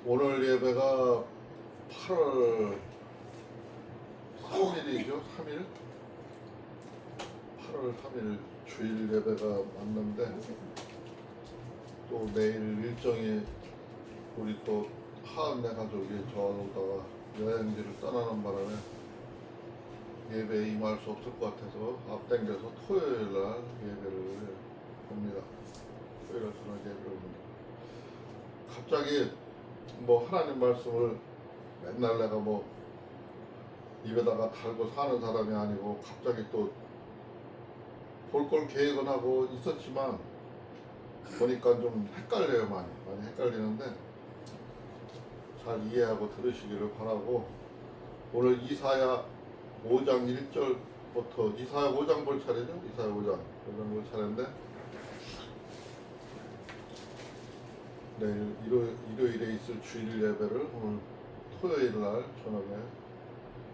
오늘 예배가 8월 3일이죠? 3일? 8월 3일 주일 예배가 왔는데 또 내일 일정이 우리 또 하은네 가족이 저하고다가 여행지를 떠나는 바람에 예배에 임할 수 없을 것 같아서 앞당겨서 토요일날 예배를 합니다. 토요일날 저녁 예배를 합니다. 갑자기 뭐 하나님 말씀을 맨날 내가 뭐 입에다가 달고 사는 사람이 아니고 갑자기 또 볼 걸 계획은 하고 있었지만 보니까 좀 헷갈려요. 많이 헷갈리는데 잘 이해하고 들으시기를 바라고, 오늘 이사야 5장 1절부터 이사야 5장 볼 차례죠? 이사야 5장 볼 차례인데 내일 일요일에 있을 주일 예배를 오늘 토요일 날 저녁에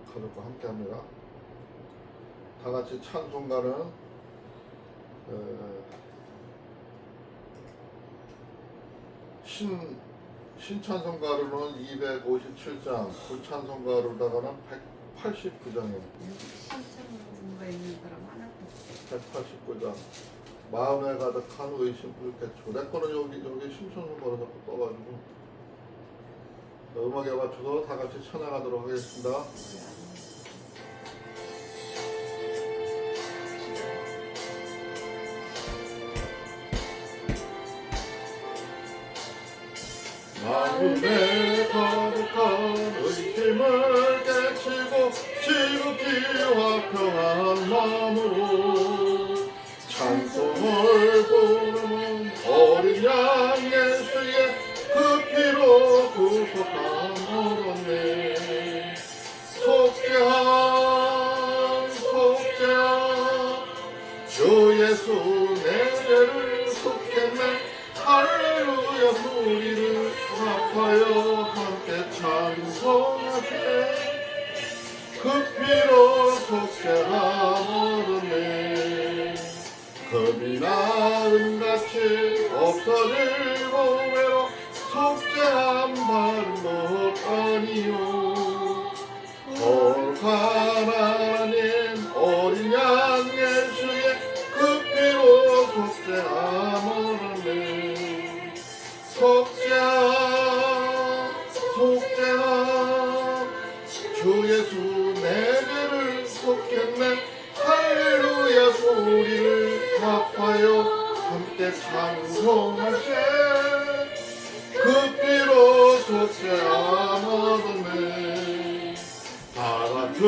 가족과 함께 합니다. 다 같이 찬송가는 신찬송가로는 257장, 구찬송가로다가는 189장이에요. 신청가 있는 사람 하나 189장. 마음에 가득한 의심 불쾌초. 내 거는 여기 신청송가로 자꾸 떠가지고 음악에 맞춰서 다 같이 찬양하도록 하겠습니다. 마음에 가득한 의심을 깨치고 지극히와 평안한 마음으로 찬송을 부르는 어린 양 예수의 그 피로 구속함 얻었네. 속죄함 주 예수 내 죄를 속했네. 할렐루야 소리를 합하여 함께 찬송하세. 그 피로 속죄함 얻었네. 금이 나은같이 없어지고 외로 속죄함 받은 것 아니요. 거룩한 하나님 어린 양 예수의 그 피로 속죄함 얻었네. 속죄함 주 예수 내 죄를 속했네. 할렐루야 소리를 합하여 함께 찬송하세. 그 피로 속죄함 얻었네. 다 같은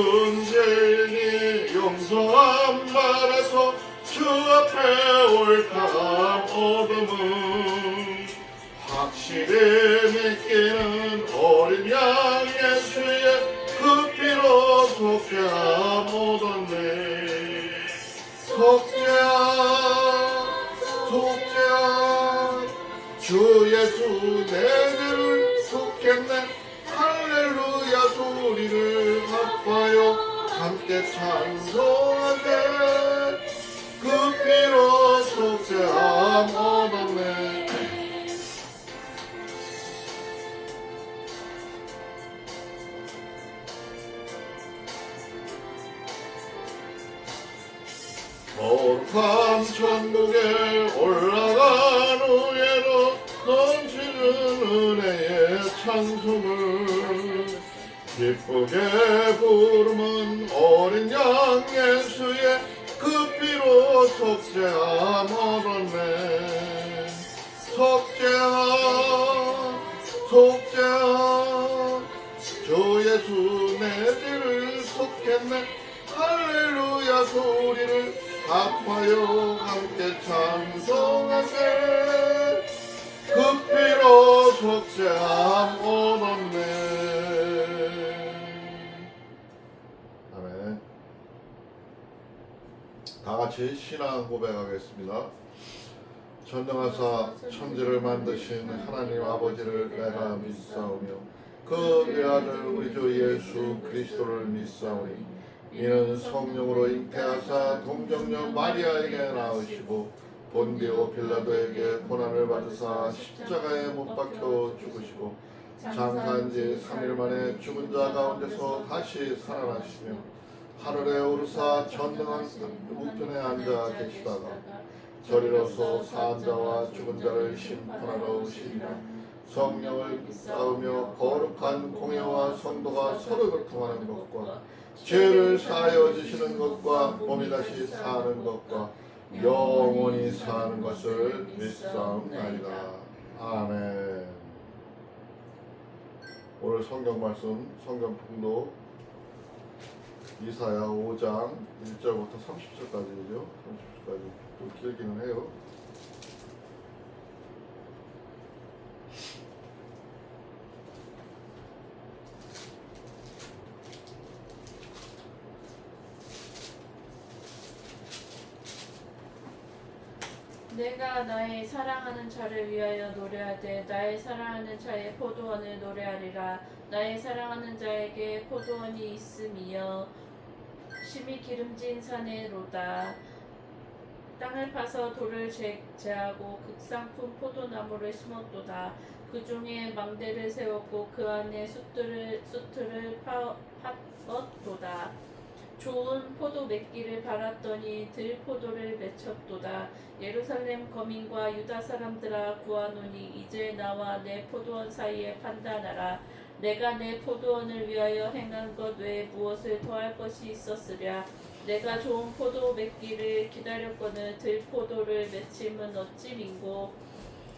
죄인이 용서함 받아서 주 앞에 옳다함 얻음은 확실히 믿기는 어린 양 예수의 그 피로 속죄함 얻었네. 속죄함 주 예수 내 죄를 속했네. 할렐루야 소리를 합하여 함께 찬송하세. 그 피로 속죄함 얻었네. 거룩한 천국에 올라간 후에도 넘치는 은혜의 찬송을 기쁘게 부르는 어린 양 예수의 그 피로 속죄함 얻었네. 속죄함 주 예수 내 죄를 속했네. 할렐루야 소리를 합하여 함께 찬송하세. 그 피로 속죄함 얻었네. 아멘. 다 같이 신앙 고백하겠습니다. 전능하사 천지를 만드신 하나님 아버지를 내가 믿사오며 그 외아들 우리 주 예수 그리스도를 믿사오니 이는 성령으로 잉태하사 동정녀 마리아에게 낳으시고 본디오 빌라도에게 고난을 받으사 십자가에 못 박혀 죽으시고 장사한 지 3일 만에 죽은 자 가운데서 다시 살아나시며 하늘에 오르사 전능한 우편에 앉아 계시다가 저리로서 사한 자와 죽은 자를 심판하러 오시리라. 성령을 쌓으며 거룩한 공예와 성도가 서로 교통하는 것과 죄를 사하여 주시는 것과 몸이 다시 사는 것과 영원히 사는 것을 믿사옵나이다. 아멘. 오늘 성경 말씀, 성경 통독 이사야 5장 1절부터 30절까지죠. 30절까지 좀 길기는 해요. 내가 나의 사랑하는 자를 위하여 노래하되 나의 사랑하는 자의 포도원을 노래하리라. 나의 사랑하는 자에게 포도원이 있음이여 심히 기름진 산에로다. 땅을 파서 돌을 제하고 극상품 포도나무를 심었도다. 그 중에 망대를 세웠고 그 안에 숫들을 팠도다. 좋은 포도 맺기를 바랐더니 들포도를 맺혔도다. 예루살렘 거민과 유다 사람들아 구하노니 이제 나와 내 포도원 사이에 판단하라. 내가 내 포도원을 위하여 행한 것 외에 무엇을 더할 것이 있었으랴. 내가 좋은 포도 맺기를 기다렸거늘 들포도를 맺힘은 어찌 민고.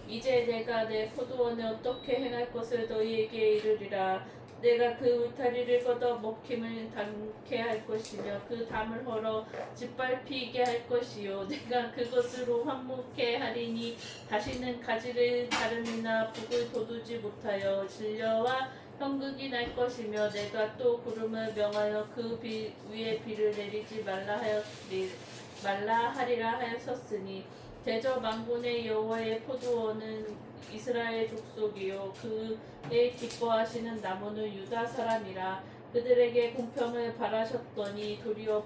이제 내가 내 포도원에 어떻게 행할 것을 너희에게 이르리라. 내가 그 울타리를 걷어 먹힘을 닳게 할 것이며 그 담을 헐어 짓밟히게 할 것이요 내가 그것으로 황무케 하리니 다시는 가지를 자름이나 북을 돋우지 못하여 진려와 형극이 날 것이며 내가 또 구름을 명하여 그 위에 비를 내리지 말라 하리라 하였었으니 대저 만군의 여호와의 포도원은 이스라엘 족속이요 그의 기뻐하시는 나무는 유다 사람이라. 그들에게 공평을 바라셨더니 도리어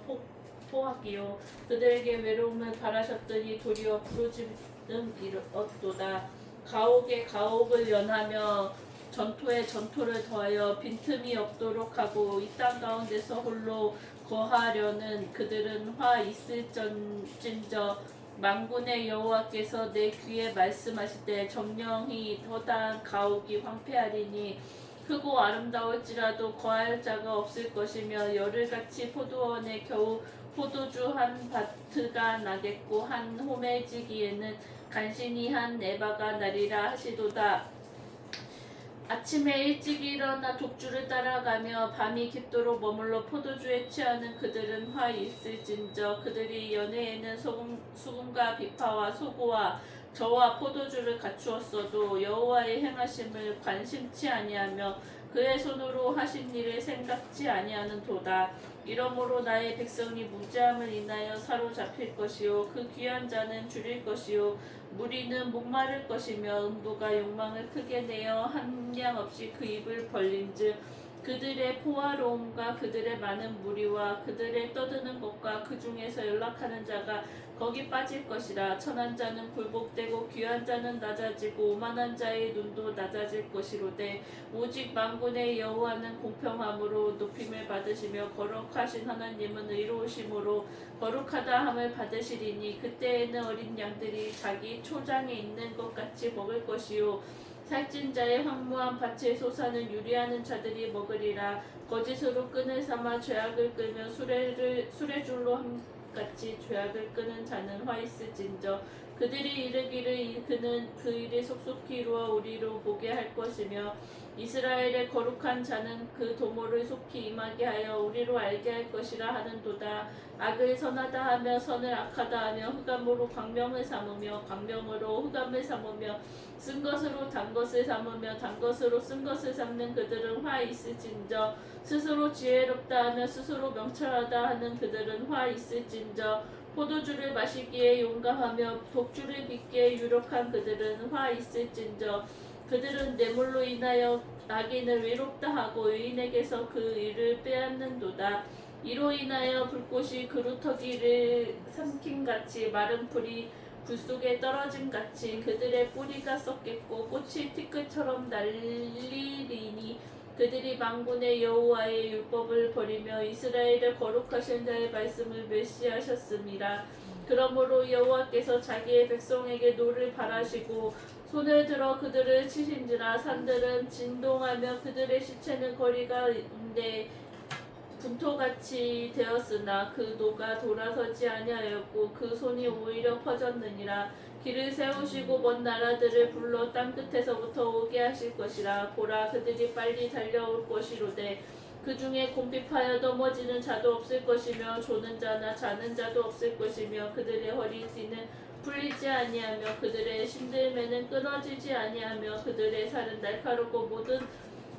포악이요 그들에게 외로움을 바라셨더니 도리어 부르짖음 이었도다. 가옥에 가옥을 연하며 전토에 전토를 더하여 빈틈이 없도록 하고 이 땅 가운데서 홀로 거하려는 그들은 화 있을진저 만군의 여호와께서 내 귀에 말씀하실 때 정령이 허다한 가옥이 황폐하리니 크고 아름다울지라도 거할 자가 없을 것이며 열흘같이 포도원에 겨우 포도주 한 바트가 나겠고 한 호매지기에는 간신히 한 에바가 나리라 하시도다. 아침에 일찍 일어나 독주를 따라가며 밤이 깊도록 머물러 포도주에 취하는 그들은 화 있을진저 그들이 연회에는 수금과 비파와 소고와 저와 포도주를 갖추었어도 여호와의 행하심을 관심치 아니하며 그의 손으로 하신 일을 생각지 아니하는 도다. 이러므로 나의 백성이 무지함을 인하여 사로잡힐 것이요 그 귀한 자는 줄일 것이요 무리는 목마를 것이며 음부가 욕망을 크게 내어 한량없이 그 입을 벌린즉 그들의 포화로움과 그들의 많은 무리와 그들의 떠드는 것과 그 중에서 연락하는 자가 거기 빠질 것이라. 천한 자는 굴복되고 귀한 자는 낮아지고 오만한 자의 눈도 낮아질 것이로되 오직 만군의 여호와는 공평함으로 높임을 받으시며 거룩하신 하나님은 의로우심으로 거룩하다 함을 받으시리니 그때에는 어린 양들이 자기 초장에 있는 것 같이 먹을 것이요 살찐 자의 황무한 밭에 솟아는 유리하는 자들이 먹으리라. 거짓으로 끈을 삼아 죄악을 끌며 수레줄로 함같이 죄악을 끄는 자는 화 있을진저 그들이 이르기를 그는 그 일이 속속히 이루어 우리로 보게 할 것이며 이스라엘의 거룩한 자는 그 도모를 속히 임하게 하여 우리로 알게 할 것이라 하는도다. 악을 선하다 하며 선을 악하다 하며 흑암으로 광명을 삼으며 광명으로 흑암을 삼으며 쓴 것으로 단 것을 삼으며 단 것으로 쓴 것을 삼는 그들은 화 있을진저 스스로 지혜롭다 하며 스스로 명철하다 하는 그들은 화 있을진저 포도주를 마시기에 용감하며 독주를 빚기에 유력한 그들은 화 있을진저 그들은 뇌물로 인하여 악인을 외롭다 하고 의인에게서 그 일을 빼앗는도다. 이로 인하여 불꽃이 그루터기를 삼킴같이 마른 풀이 불 속에 떨어짐 같이 그들의 뿌리가 썩겠고 꽃이 티끌처럼 날리리니 그들이 만군의 여호와의 율법을 버리며 이스라엘의 거룩하신 자의 말씀을 멸시하셨음이라. 그러므로 여호와께서 자기의 백성에게 노를 바라시고 손을 들어 그들을 치신지라. 산들은 진동하며 그들의 시체는 거리가운데 분토같이 되었으나 그 노가 돌아서지 아니하였고 그 손이 오히려 퍼졌느니라. 길을 세우시고 먼 나라들을 불러 땅끝에서부터 오게 하실 것이라. 보라, 그들이 빨리 달려올 것이로되 그 중에 곰핍하여 넘어지는 자도 없을 것이며 조는 자나 자는 자도 없을 것이며 그들의 허리띠는 풀리지 아니하며 그들의 신들매는 끊어지지 아니하며 그들의 살은 날카롭고 모든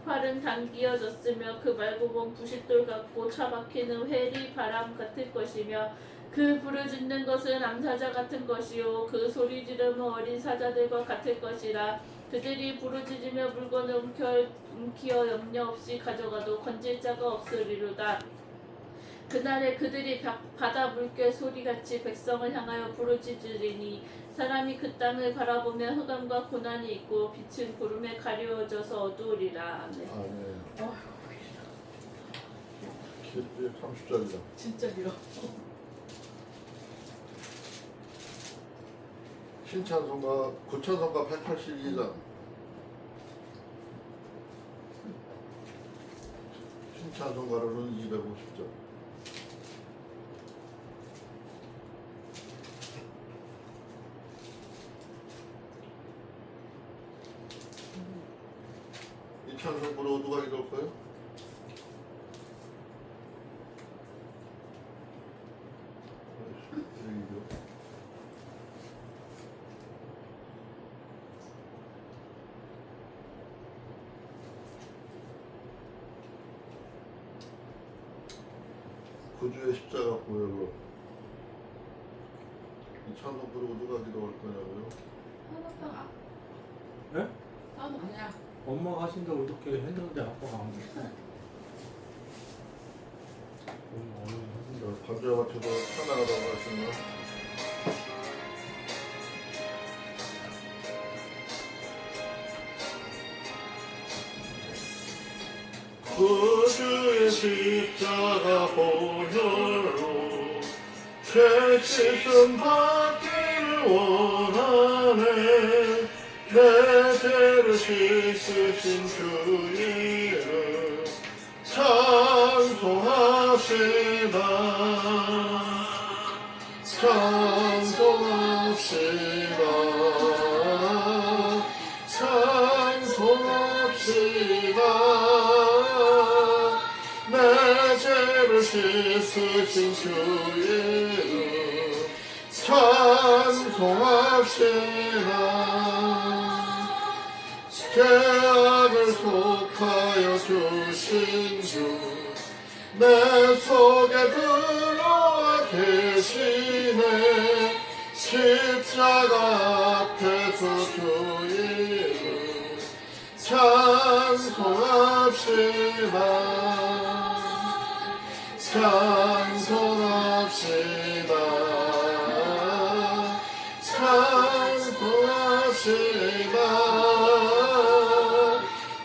활은 당기어졌으며 그 말굽은 부싯돌 같고 차박히는 회리 바람 같을 것이며 그 부르짖는 것은 암사자 같은 것이요 그 소리 지르는 어린 사자들과 같을 것이라. 그들이 부르짖으며 물건을 움키어 염려 없이 가져가도 건질 자가 없으리로다. 그날에 그들이 바다 물결 소리같이 백성을 향하여 부르짖으리니 사람이 그 땅을 바라보며 흑암과 고난이 있고 빛은 구름에 가려워져서 어두우리라. 아멘. 아멘. 길이 30절이다. 진짜 길어. 신찬송가 9찬송가 182장. 신찬송가로는 250절. 이 찬송부로 누가 기도할 거예요? 구주의 십자가 보혈로 이 찬송 부르고 누가 기도할 거냐고요? 하나평 네? 아니야. 엄마가 하신다고 이렇게 했는데 아빠가 안 했어. 엄마 어머니 하신다고. 반주에 맞춰서 찬양하라고 하시는 거. 구주의 십자가 보혈로 죄 씻음 받기를 원하네. 내 죄를 씻으신 주 이름 찬송합시다. 찬송합시다. 찬송합시다. 내 죄를 씻으신 주 이름 찬송합시다. 죄악을 속하여 주신 주 내 속에 들어와 계시네. 십자가 앞에서 주 이름 찬송합시다. 찬송합시다. 찬송합시다.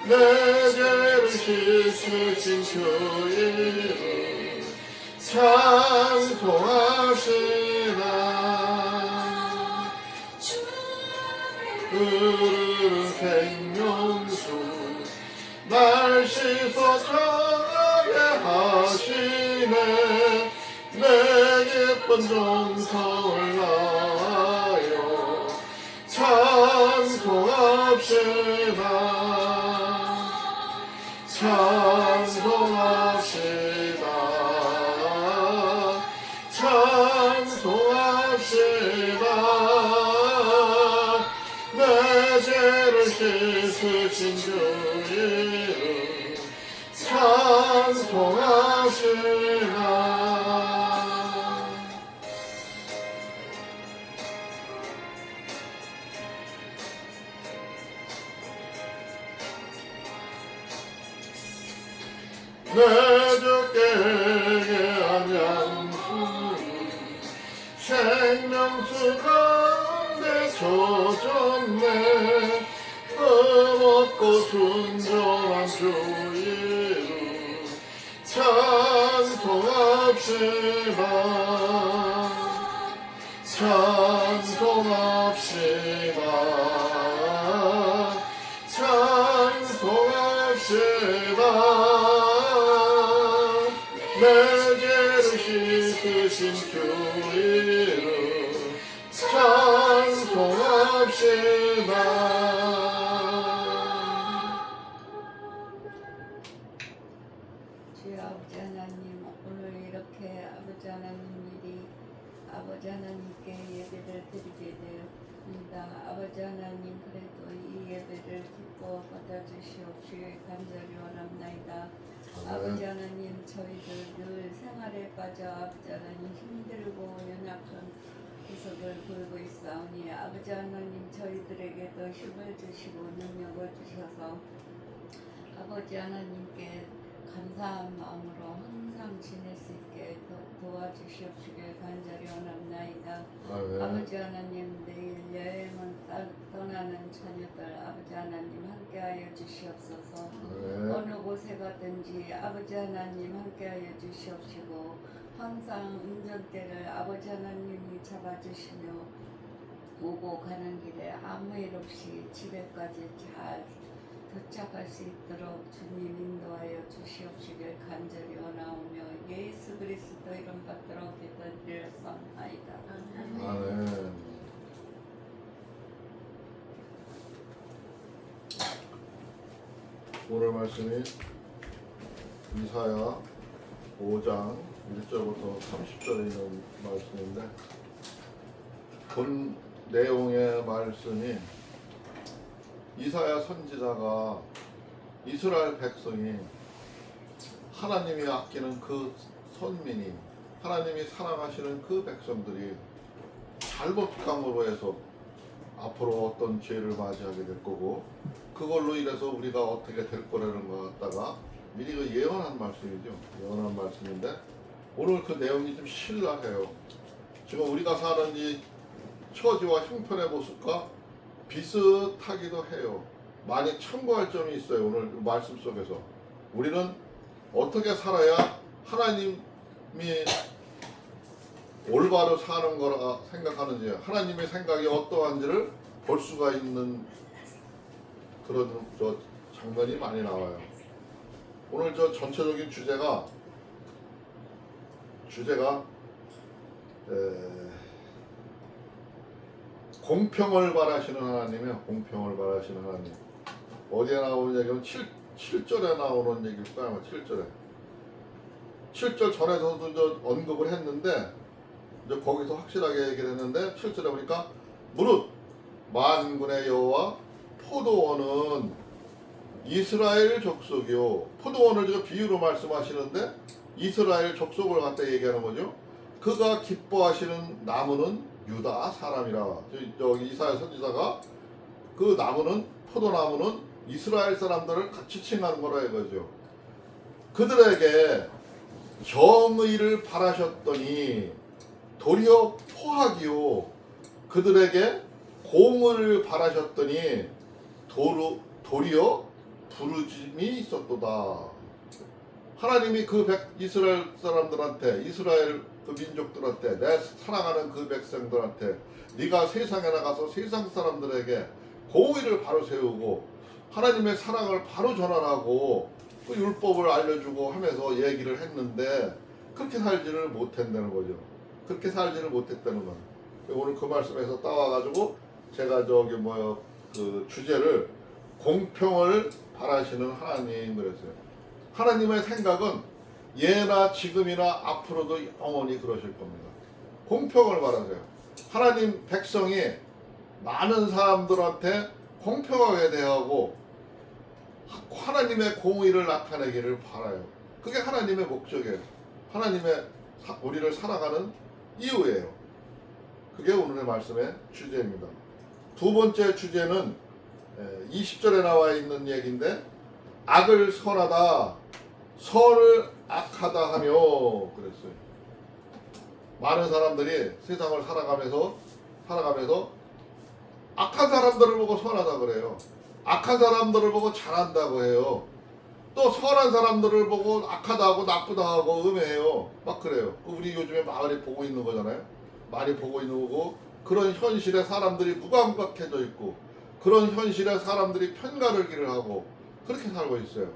내 죄를 씻으신 주 이름 찬송합시다. 흐르는 생명수 날 씻어 정하게 하시네. 내 예쁜 정성을 다하여 찬송합시다. 찬송합시다. 찬송합시다. 내 죄를 씻으신 주 이름 찬송합시다. 내 주께 한 양수 생명수가 비춰졌네 넘었고 순전한 주 이름 찬송합시다 찬송합시다 찬송합시다 내 죄를 씻으신 주 이름 찬송합시다 주여 아버지 하나님 오늘 이렇게 아버지 하나님 일이 아버지 하나님께 예배를 드리게 되었습니다. 아버지 하나님 그래도 이 예배를 기뻐 받아주시옵시길 간절히 원합나이다. 아버지 하나님 저희들 늘 생활에 빠져 아버지 하나님 힘들고 연약한 구석을 보이고 있사오니 아버지 하나님 저희들에게도 힘을 주시고 능력을 주셔서 아버지 하나님께 감사한 마음으로 항상 지낼 수 있게 도와주시옵시길 간절히 원합나이다. 아버지 하나님 내일 여행을 떠나는 자녀들 아버지 하나님 함께하여 주시옵소서. 어느 곳에 가든지 아버지 하나님 함께하여 주시옵시고 항상 운전대를 아버지 하나님이 잡아주시며 오고 가는 길에 아무 일 없이 집에까지 잘 도착할 수 있도록 주님 인도하여 주시옵시길 간절히 원하오며 예수 그리스도 이름 받도록 기도드렸사옵나이다. 아멘. 오늘 말씀이 이사야 5장 1절부터 30절에 있는 말씀인데 본 내용의 말씀이 이사야 선지자가 이스라엘 백성이 하나님이 아끼는 그 선민이 하나님이 사랑하시는 그 백성들이 잘못감으로 해서 앞으로 어떤 죄를 맞이하게 될 거고 그걸로 인해서 우리가 어떻게 될 거라는 것 갖다가 미리 그 예언한 말씀이죠. 예언한 말씀인데 오늘 그 내용이 좀 신랄해요. 지금 우리가 사는 이 처지와 형편의 모습과 비슷하기도 해요. 많이 참고할 점이 있어요. 오늘 말씀 속에서 우리는 어떻게 살아야 하나님이 올바로 사는 거라 생각하는지 하나님의 생각이 어떠한지를 볼 수가 있는 그런 장면이 많이 나와요. 오늘 전체적인 주제가 공평을 바라시는 하나님이에요. 공평을 바라시는 하나님. 어디에 나오는 얘기는 7절에 나오는 얘기일 거야. 7절에. 7절 전에서도 언급을 했는데 이제 거기서 확실하게 얘기를 했는데 7절에 보니까 무릇 만군의 여호와 포도원은 이스라엘 족속이요. 포도원을 지금 비유로 말씀하시는데 이스라엘 족속을 갖다 얘기하는 거죠. 그가 기뻐하시는 나무는 유다 사람이라. 여기 이사야 선지자가 그 나무는 포도나무는 이스라엘 사람들을 같이 칭하는 거라 이거죠. 그들에게 정의를 바라셨더니 도리어 포악이요. 그들에게 공을 바라셨더니 도리어 부르짐이 있었도다. 하나님이 그 이스라엘 사람들한테 이스라엘 그 민족들한테 내 사랑하는 그 백성들한테 네가 세상에 나가서 세상 사람들에게 공의를 바로 세우고 하나님의 사랑을 바로 전환하고 그 율법을 알려주고 하면서 얘기를 했는데 그렇게 살지를 못했다는 거죠. 그렇게 살지를 못했다는 건 오늘 그 말씀에서 따와가지고 제가 그 주제를 공평을 바라시는 하나님 그랬어요. 하나님의 생각은 예나 지금이나 앞으로도 영원히 그러실 겁니다. 공평을 바라세요. 하나님 백성이 많은 사람들한테 공평하게 대하고 하나님의 공의를 나타내기를 바라요. 그게 하나님의 목적이에요. 하나님의 우리를 사랑하는 이유예요. 그게 오늘의 말씀의 주제입니다. 두 번째 주제는 20절에 나와 있는 얘기인데 악을 선하다 선을 악하다 하며 그랬어요. 많은 사람들이 세상을 살아가면서 악한 사람들을 보고 선하다 그래요. 악한 사람들을 보고 잘한다고 해요. 또 선한 사람들을 보고 악하다고 나쁘다고 음해해요. 막 그래요. 우리 요즘에 많이 보고 있는 거잖아요. 많이 보고 있는 거고, 그런 현실에 사람들이 무감각해져 있고, 그런 현실에 사람들이 편가르기를 하고 그렇게 살고 있어요.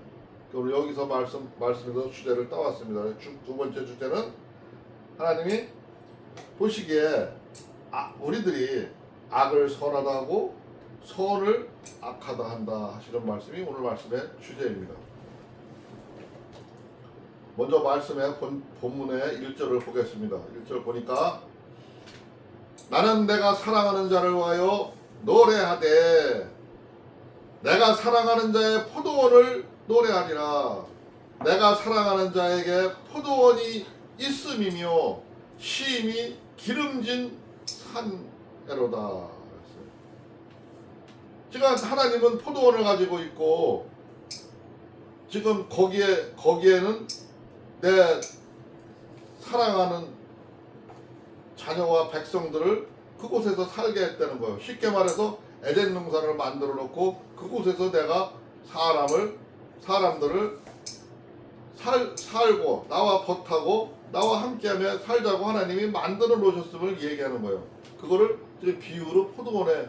오늘 여기서 말씀에서 주제를 따왔습니다. 두 번째 주제는 하나님이 보시기에 우리들이 악을 선하다 하고 선을 악하다 한다 하시는 말씀이 오늘 말씀의 주제입니다. 먼저 말씀의 본문의 1절을 보겠습니다. 1절 보니까 나는 내가 사랑하는 자를 위하여 노래하되 내가 사랑하는 자의 포도원을 노래하리라. 내가 사랑하는 자에게 포도원이 있음이며 시임이 기름진 산에로다. 지금 하나님은 포도원을 가지고 있고 지금 거기에는 내 사랑하는 자녀와 백성들을 그곳에서 살게 했다는 거예요. 쉽게 말해서 에덴 동산을 만들어 놓고 그곳에서 내가 사람들을 살고 나와 벗하고 나와 함께하며 살자고 하나님이 만들어 놓으셨음을 얘기하는 거예요. 그거를 비유로 포도원에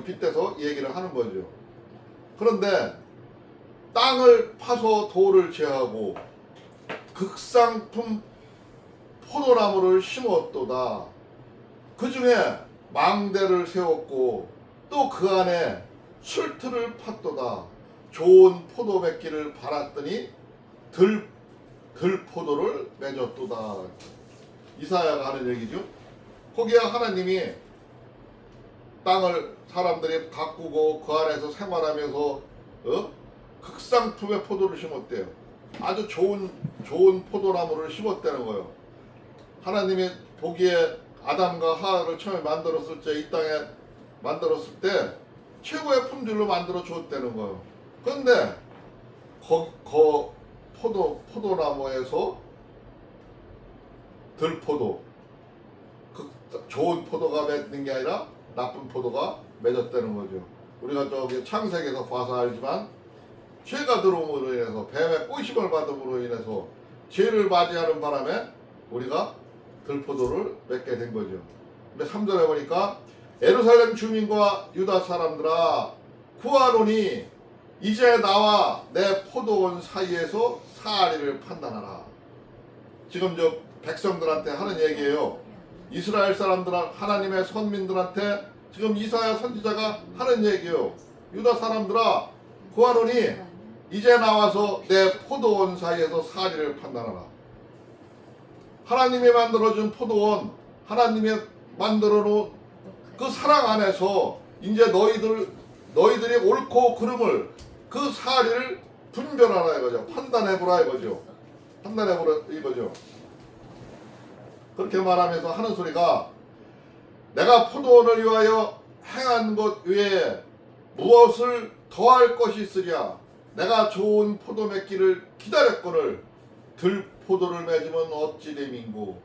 빗대서 얘기를 하는 거죠. 그런데 땅을 파서 돌을 제하고 극상품 포도나무를 심었도다. 그 중에 망대를 세웠고 또 그 안에 술틀을 팠도다. 좋은 포도 맺기를 바랐더니 들포도를 맺었도다. 이사야가 하는 얘기죠. 거기에 하나님이 땅을 사람들이 가꾸고 그 안에서 생활하면서 극상품의 포도를 심었대요. 아주 좋은 포도나무를 심었다는 거예요. 하나님이 보기에 아담과 하와를 처음에 만들었을 때 이 땅에 만들었을 때 최고의 품질로 만들어 줬다는 거예요. 그런데 포도나무에서 들포도 좋은 포도가 맺는 게 아니라 나쁜 포도가 맺었다는 거죠. 우리가 창세기에서 봐서 알지만 죄가 들어옴으로 인해서 뱀의 꼬심을 받음으로 인해서 죄를 맞이하는 바람에 우리가 들포도를 맺게 된 거죠. 근데 3절에 보니까 예루살렘 주민과 유다 사람들아 구하노니 이제 나와 내 포도원 사이에서 사리를 판단하라. 지금 백성들한테 하는 얘기예요. 이스라엘 사람들 하나님의 선민들한테 지금 이사야 선지자가 하는 얘기예요. 유다 사람들아 구하노니 이제 나와서 내 포도원 사이에서 사리를 판단하라. 하나님이 만들어준 포도원, 하나님이 만들어놓은 그 사랑 안에서 이제 너희들이 옳고 그름을 그 사리를 분별하라 이거죠. 판단해보라 이거죠. 판단해보라 이거죠. 그렇게 말하면서 하는 소리가 내가 포도원을 위하여 행한 것 외에 무엇을 더할 것이 있으랴. 내가 좋은 포도 맺기를 기다렸거늘 들포도를 맺으면 어찌 됨인고.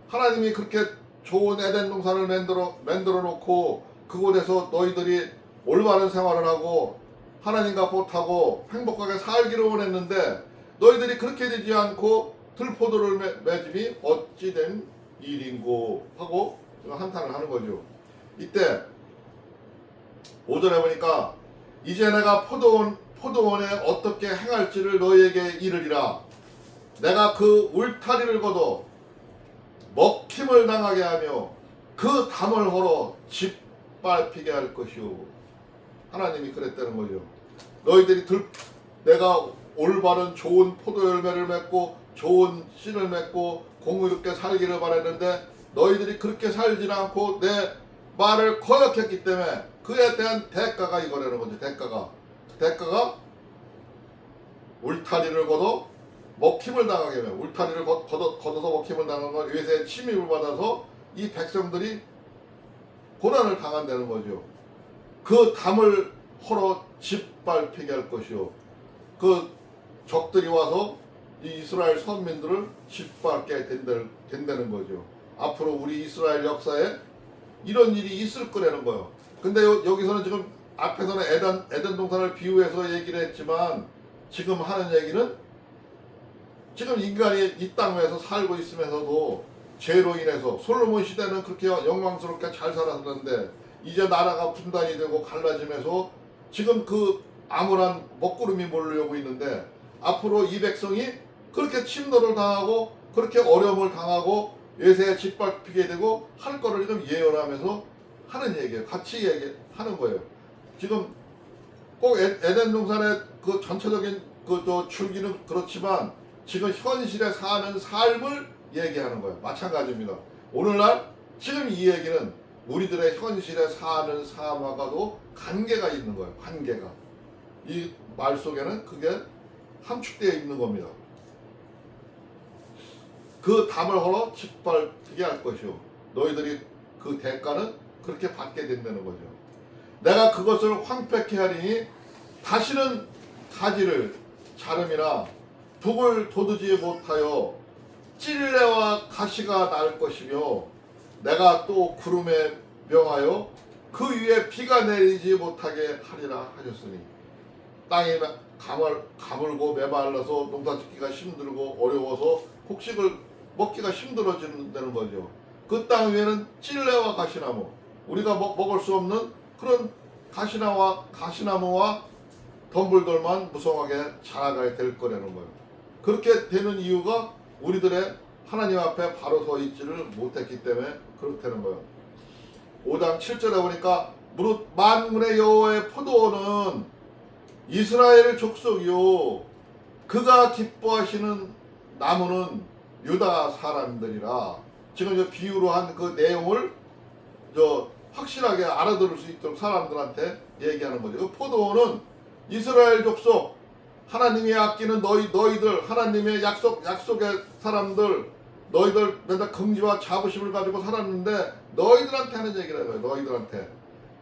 하나님이 그렇게 좋은 에덴 동산을 만들어 놓고 그곳에서 너희들이 올바른 생활을 하고 하나님과 보타고 행복하게 살기를 원했는데 너희들이 그렇게 되지 않고 들포도를 맺음이 어찌 된 일인고 하고 한탄을 하는 거죠. 이때 5절에 보니까 이제 내가 포도원에 어떻게 행할지를 너희에게 이르리라. 내가 그 울타리를 걷어 먹힘을 당하게 하며 그 담을 헐어 짓밟히게 할 것이오. 하나님이 그랬다는 거죠. 너희들이 내가 올바른 좋은 포도 열매를 맺고 좋은 씨를 맺고 공의롭게 살기를 바랬는데 너희들이 그렇게 살지 않고 내 말을 거역했기 때문에 그에 대한 대가가 이거라는 거죠. 대가가 울타리를 걷어 먹힘을 당하게 하면 울타리를 걷어서 먹힘을 당하는 건 외세의 침입을 받아서 이 백성들이 고난을 당한다는 거죠. 그 담을 헐어 짓밟히게 할 것이요. 그 적들이 와서 이 이스라엘 선민들을 짓밟게 된다는 거죠. 앞으로 우리 이스라엘 역사에 이런 일이 있을 거라는 거예요. 근데 여기서는 지금 앞에서는 에덴 동산을 비유해서 얘기를 했지만 지금 하는 얘기는 지금 인간이 이 땅에서 살고 있으면서도 죄로 인해서 솔로몬 시대는 그렇게 영광스럽게 잘 살았는데 이제 나라가 분단이 되고 갈라지면서 지금 그 암울한 먹구름이 몰려오고 있는데 앞으로 이 백성이 그렇게 침노를 당하고 그렇게 어려움을 당하고 외세에 짓밟히게 되고 할 거를 지금 예언하면서 하는 얘기예요. 같이 얘기하는 거예요. 지금 꼭 에덴 동산의 그 전체적인 그 줄기는 그렇지만 지금 현실에 사는 삶을 얘기하는 거예요. 마찬가지입니다. 오늘날 지금 이 얘기는 우리들의 현실에 사는 삶과도 관계가 있는 거예요. 관계가. 이 말 속에는 그게 함축되어 있는 겁니다. 그 담을 헐어 짓밟히게 할 것이요. 너희들이 그 대가는 그렇게 받게 된다는 거죠. 내가 그것을 황폐케 하리니 다시는 가지를 자름이나 북을 돋우지 못하여 찔레와 가시가 날 것이며 내가 또 구름에 명하여 그 위에 비가 내리지 못하게 하리라 하셨으니 땅이 가물고 메말라서 농사짓기가 힘들고 어려워서 곡식을 먹기가 힘들어지는 거죠. 그 땅 위에는 찔레와 가시나무, 우리가 먹을 수 없는 그런 가시나무와 덤불들만 무성하게 자라가야 될 거라는 거예요. 그렇게 되는 이유가 우리들의 하나님 앞에 바로 서 있지를 못했기 때문에 그렇다는 거예요. 5장 7절에 보니까 무릇 만군의 여호와의 포도원은 이스라엘 족속이요 그가 기뻐하시는 나무는 유다 사람들이라. 지금 저 비유로 한 그 내용을 확실하게 알아들을 수 있도록 사람들한테 얘기하는 거죠. 그 포도원은 이스라엘 족속, 하나님이 아끼는 너희들, 하나님의 약속의 사람들, 너희들 맨날 긍지와 자부심을 가지고 살았는데 너희들한테 하는 얘기라고요. 너희들한테.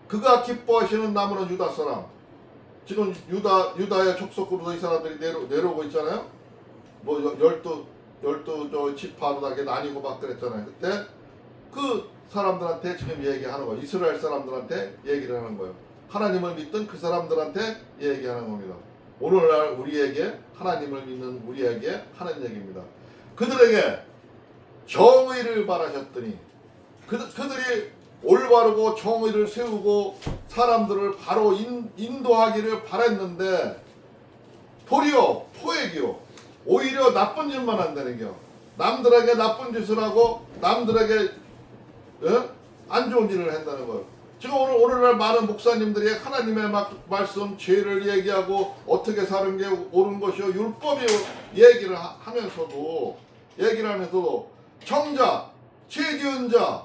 그가 기뻐하시는 나무는 유다 사람. 지금 유다의 족속으로서 이 사람들이 내려오고 있잖아요. 뭐 열두 지파로 다 나뉘고 막 그랬잖아요. 그때 그 사람들한테 지금 얘기하는 거예요. 이스라엘 사람들한테 얘기를 하는 거예요. 하나님을 믿던 그 사람들한테 얘기하는 겁니다. 오늘날 우리에게, 하나님을 믿는 우리에게 하는 얘기입니다. 그들에게 정의를 바라셨더니 그들이 올바르고 정의를 세우고 사람들을 바로 인도하기를 바랬는데 도리어 포획이요. 오히려 나쁜 짓만 한다는 겨. 남들에게 나쁜 짓을 하고 남들에게 안 좋은 일을 한다는 거예요. 지금 오늘날 많은 목사님들이 하나님의 말씀, 죄를 얘기하고 어떻게 사는 게 옳은 것이요 율법이 얘기를 하면서도 정작 죄 지은 자,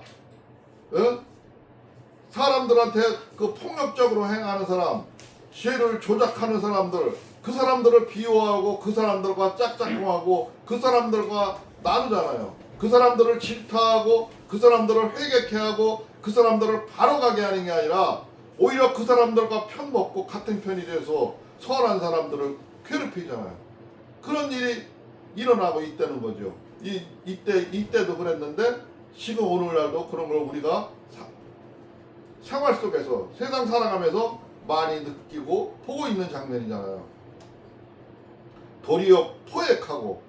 사람들한테 그 폭력적으로 행하는 사람, 죄를 조작하는 사람들, 그 사람들을 비호하고 그 사람들과 짝짝꿍하고 그 사람들과 나누잖아요. 그 사람들을 질타하고 그 사람들을 회개케 하고 그 사람들을 바로 가게 하는 게 아니라 오히려 그 사람들과 편 먹고 같은 편이 돼서 선한 사람들을 괴롭히잖아요. 그런 일이 일어나고 있다는 거죠. 이때도 그랬는데 지금 오늘날도 그런 걸 우리가 생활 속에서 세상 살아가면서 많이 느끼고 보고 있는 장면이잖아요. 도리어 포획하고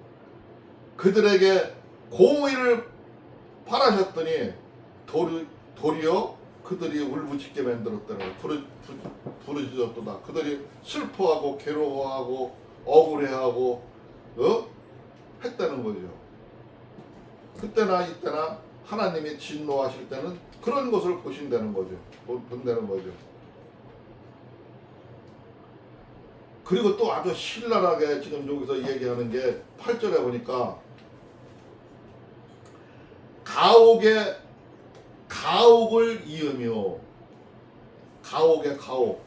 그들에게 공의를 바라셨더니 도리어 그들이 울부짖게 만들었다는 거예요. 부르짖었도다. 그들이 슬퍼하고 괴로워하고 억울해하고 했다는 거죠. 그때나 이때나 하나님이 진노하실 때는 그런 것을 보신다는 거죠. 본다는 거죠. 그리고 또 아주 신랄하게 지금 여기서 얘기하는 게 8절에 보니까 가옥을 이으며 가옥의 가옥.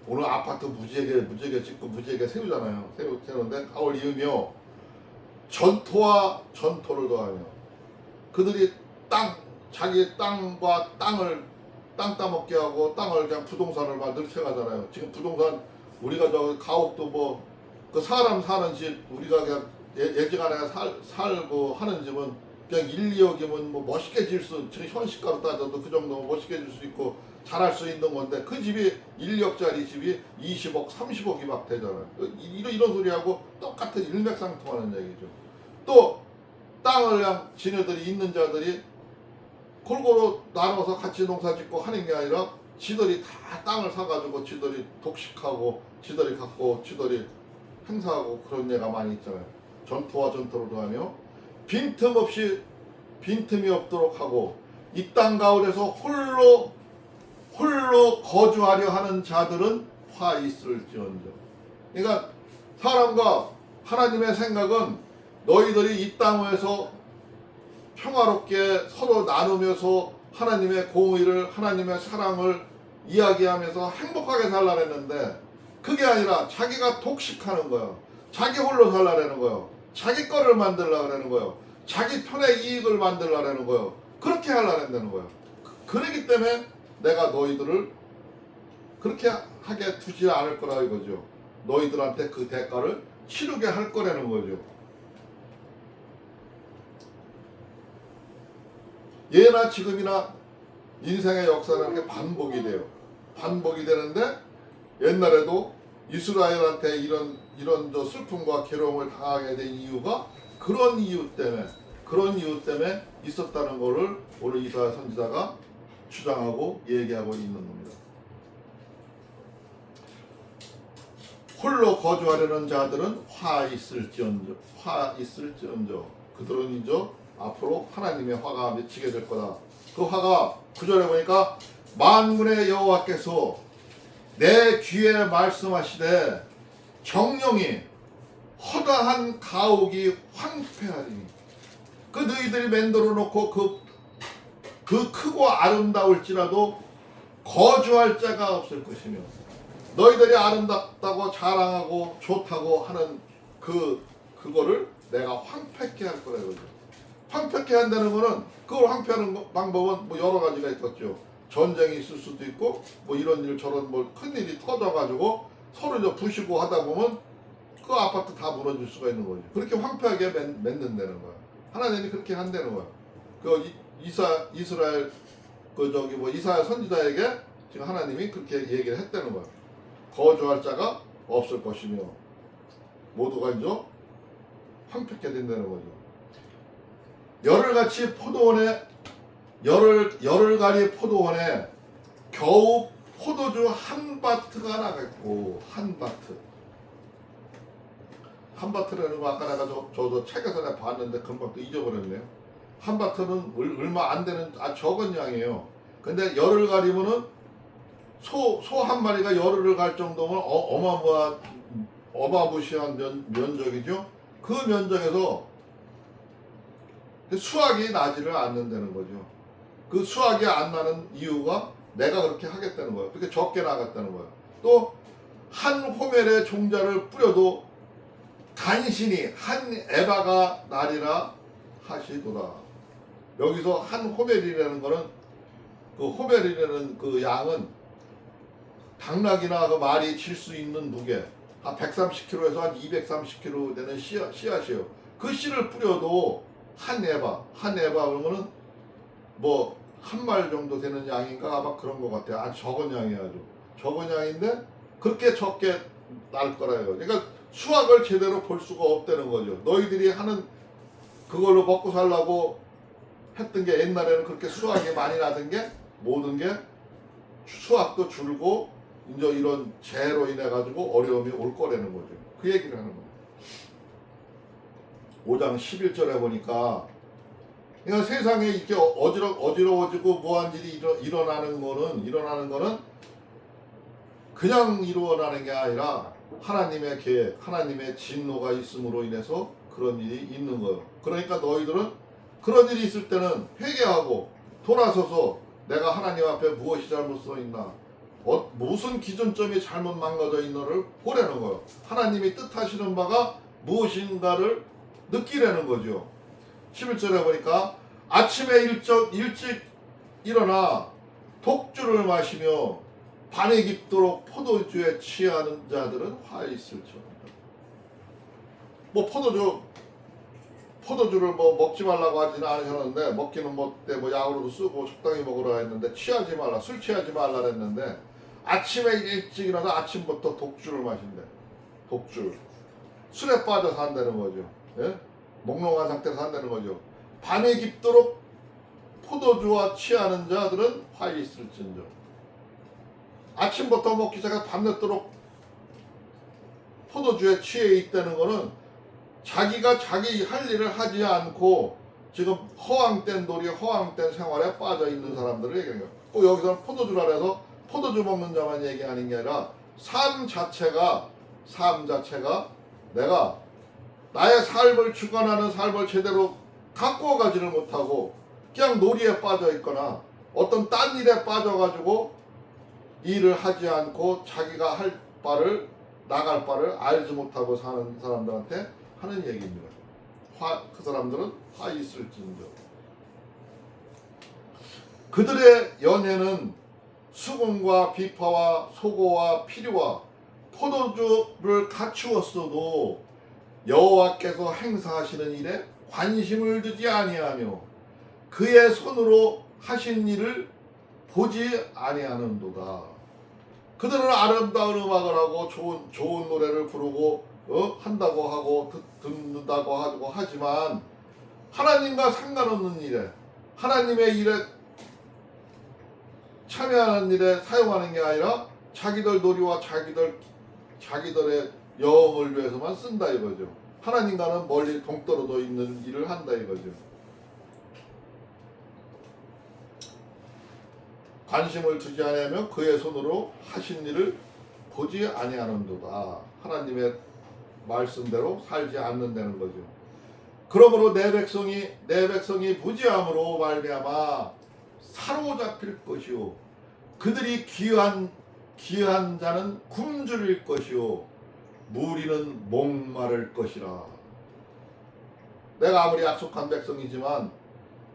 오늘 아파트 무지하게 짓고 무지하게 세우잖아요. 세우는데 가옥을 이으며 전토와 전토를 더하며 그들이 자기 땅과 땅을 땅 따먹게 하고 땅을 그냥 부동산을 막 늘켜가잖아요. 지금 부동산 우리가 저 가옥도 뭐 그 사람 사는 집 우리가 그냥 예지간에 살고 하는 집은 그냥 1, 2억이면 뭐 멋있게 질 수, 지금 현시가로 따져도 그 정도면 멋있게 질 수 있고 잘할 수 있는 건데 그 집이 1, 2억짜리 집이 20억, 30억이 막 되잖아요. 이런 소리하고 똑같은 일맥상통하는 얘기죠. 또 땅을 그냥 지네들이 있는 자들이 골고루 나눠서 같이 농사 짓고 하는 게 아니라 지들이 다 땅을 사가지고 지들이 독식하고 지들이 갖고 지들이 행사하고 그런 예가 많이 있잖아요. 전투와 전투를 더하며 빈틈이 없도록 하고 이 땅 가운데서 홀로 거주하려 하는 자들은 화 있을지언정. 그러니까 사람과 하나님의 생각은 너희들이 이 땅에서 평화롭게 서로 나누면서 하나님의 공의를, 하나님의 사랑을 이야기하면서 행복하게 살라랬는데 그게 아니라 자기가 독식하는 거예요. 자기 홀로 살라라는 거예요. 자기 거를 만들라는 거예요. 자기 편의 이익을 만들라는 거예요. 그렇게 하려는 거예요. 그러기 때문에 내가 너희들을 그렇게 하게 두지 않을 거라 이거죠. 너희들한테 그 대가를 치르게 할 거라는 거죠. 예나 지금이나 인생의 역사는 이렇게 반복이 돼요. 반복이 되는데 옛날에도 이스라엘한테 이런 저 슬픔과 괴로움을 당하게 된 이유가 그런 이유 때문에 있었다는 것을 오늘 이사야 선지자가 주장하고 얘기하고 있는 겁니다. 홀로 거주하려는 자들은 화 있을지언정 그들은 이제 앞으로 하나님의 화가 맺히게 될 거다. 그 화가 9절에 보니까 만군의 여호와께서 내 귀에 말씀하시되 정령이 허다한 가옥이 황폐하리니 그 너희들이 만들어 놓고 그 크고 아름다울지라도 거주할 자가 없을 것이며 너희들이 아름답다고 자랑하고 좋다고 하는 그거를 내가 황폐케 할 거라 이거죠. 황폐케 한다는 거는 그걸 황폐하는 방법은 뭐 여러 가지가 있겠죠. 전쟁이 있을 수도 있고 뭐 이런 일 저런 뭐 큰일이 터져가지고 서로 이제 부시고 하다 보면 그 아파트 다 무너질 수가 있는 거죠. 그렇게 황폐하게 맺는다는 거야. 하나님이 그렇게 한다는 거야. 그 이스라엘 이사야 선지자에게 지금 하나님이 그렇게 얘기를 했다는 거야. 거주할 자가 없을 것이며 모두가 이제 황폐케 된다는 거죠. 열흘가리 포도원에 겨우 포도주 한 바트가 나갔고 한 바트라는 거 아까 내가 저도 책에서 내가 봤는데 금방 또 잊어버렸네요. 한 바트는 얼마 안 되는 적은 양이에요. 근데 열흘가리면은 소 한 마리가 열흘을 갈 정도면 어마무시한 면적이죠. 그 면적에서 수확이 나지를 않는다는 거죠. 그 수확이 안 나는 이유가 내가 그렇게 하겠다는 거예요. 그렇게 적게 나갔다는 거예요. 또 한 호멜의 종자를 뿌려도 간신히 한 에바가 나리라 하시도다. 여기서 한 호멜이라는 거는 그 호멜이라는 그 양은 당나귀나 그 말이 칠 수 있는 무게 한 130kg에서 한 230kg 되는 씨앗이에요. 그 씨를 뿌려도 한 에바 그러면은 뭐 한 말 정도 되는 양인가 아마 그런 것 같아요. 아주 적은 양이 아주 적은 양인데 그렇게 적게 날 거라요. 그러니까 수확을 제대로 볼 수가 없다는 거죠. 너희들이 하는 그걸로 먹고 살라고 했던 게 옛날에는 그렇게 수확이 많이 나던 게 모든 게 수확도 줄고 이제 이런 재해로 인해 가지고 어려움이 올 거라는 거죠. 그 얘기를 하는 거예요. 5장 11절에 보니까 그러니까 세상에 이렇게 어지러워지고 뭐한 일이 일어나는 거는 그냥 일어나는 게 아니라 하나님의 계획, 하나님의 진노가 있음으로 인해서 그런 일이 있는 거예요. 그러니까 너희들은 그런 일이 있을 때는 회개하고 돌아서서 내가 하나님 앞에 무엇이 잘못되어 있나, 무슨 기준점이 잘못 망가져 있나를 보라는 거예요. 하나님이 뜻하시는 바가 무엇인가를 느끼라는 거죠. 11절에 보니까 아침에 일찍 일어나 독주를 마시며 밤에 깊도록 포도주에 취하는 자들은 화 있을지어다. 뭐 포도주 포도주를 뭐 먹지 말라고 하지는 않으셨는데 먹기는 뭐때 뭐 약으로도 쓰고 적당히 먹으라 했는데 취하지 말라, 술 취하지 말라 했는데 아침에 일찍 일어나서 아침부터 독주를 마신대. 독주. 술에 빠져 산다는 거죠. 예? 몽롱한 상태로 산다는 거죠. 밤이 깊도록 포도주와 취하는 자들은 화이 있을진저. 아침부터 먹기 시작해서 밤늦도록 포도주에 취해 있다는 거는 자기가 자기 할 일을 하지 않고 지금 허황된 놀이, 허황된 생활에 빠져 있는 사람들을 얘기해요. 꼭 여기서는 포도주라 해서 포도주 먹는 자만 얘기하는 게 아니라 삶 자체가 내가 나의 삶을 주관하는 삶을 제대로 갖고 가지를 못하고 그냥 놀이에 빠져 있거나 어떤 딴 일에 빠져가지고 일을 하지 않고 자기가 할 바를 나갈 바를 알지 못하고 사는 사람들한테 하는 얘기입니다. 그 사람들은 화 있을진저. 그들의 연회는 수금과 비파와 소고와 피류와 포도주를 갖추었어도 여호와께서 행사하시는 일에 관심을 두지 아니하며 그의 손으로 하신 일을 보지 아니하는도다. 그들은 아름다운 음악을 하고 좋은 노래를 부르고 한다고 하고 듣는다고 하고 하지만 하나님과 상관없는 일에 하나님의 일에 참여하는 일에 사용하는 게 아니라 자기들 놀이와 자기들의 영을 위해서만 쓴다 이거죠. 하나님과는 멀리 동떨어져 있는 일을 한다 이거죠. 관심을 두지 아니하며 그의 손으로 하신 일을 보지 아니하는도다. 하나님의 말씀대로 살지 않는다는 거죠. 그러므로 내 백성이 무지함으로 말미암아 사로잡힐 것이요 그들이 귀한 자는 굶주릴 것이요 무리는 목마를 것이라. 내가 아무리 약속한 백성이지만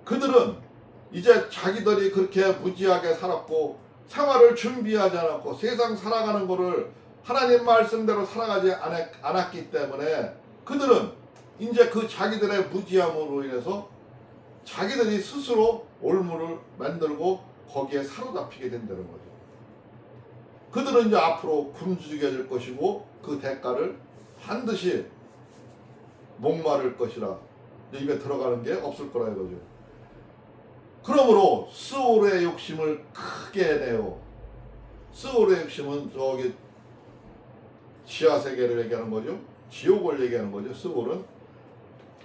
그들은 이제 자기들이 그렇게 무지하게 살았고 생활을 준비하지 않았고 세상 살아가는 거를 하나님 말씀대로 살아가지 않았기 때문에 그들은 이제 그 자기들의 무지함으로 인해서 자기들이 스스로 올무를 만들고 거기에 사로잡히게 된다는 거죠. 그들은 이제 앞으로 굶주리게 될 것이고 그 대가를 반드시 목마를 것이라. 입에 들어가는 게 없을 거라 이거죠. 그러므로 스올의 욕심을 크게 내요. 스올의 욕심은 저기 지하세계를 얘기하는 거죠. 지옥을 얘기하는 거죠. 스올은